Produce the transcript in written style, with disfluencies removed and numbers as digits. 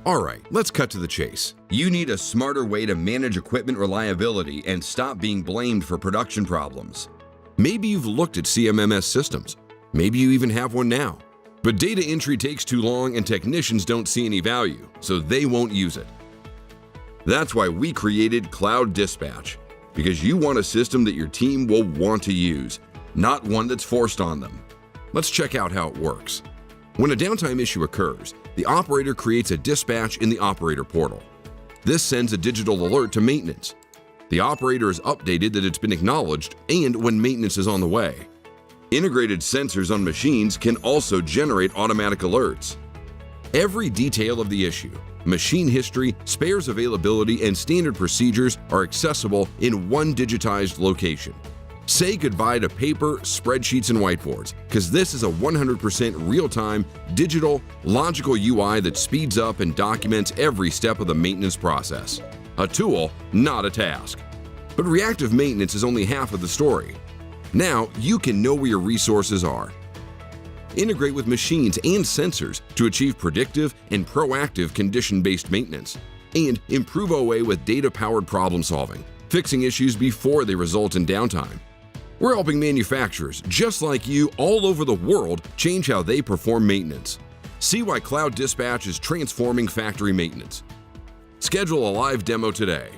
Alright, let's cut to the chase. You need a smarter way to manage equipment reliability and stop being blamed for production problems. Maybe you've looked at CMMS systems. Maybe you even have one now. But data entry takes too long and technicians don't see any value, so they won't use it. That's why we created Cloud Dispatch, because you want a system that your team will want to use, not one that's forced on them. Let's check out how it works. When a downtime issue occurs, the operator creates a dispatch in the operator portal. This sends a digital alert to maintenance. The operator is updated that it's been acknowledged and when maintenance is on the way. Integrated sensors on machines can also generate automatic alerts. Every detail of the issue, machine history, spares availability, and standard procedures are accessible in one digitized location. Say goodbye to paper, spreadsheets, and whiteboards, because this is a 100% real-time, digital, logical UI that speeds up and documents every step of the maintenance process. A tool, not a task. But reactive maintenance is only half of the story. Now you can know where your resources are. Integrate with machines and sensors to achieve predictive and proactive condition-based maintenance, and improve OA with data-powered problem solving, fixing issues before they result in downtime. We're helping manufacturers just like you all over the world change how they perform maintenance. See why Cloud Dispatch is transforming factory maintenance. Schedule a live demo today.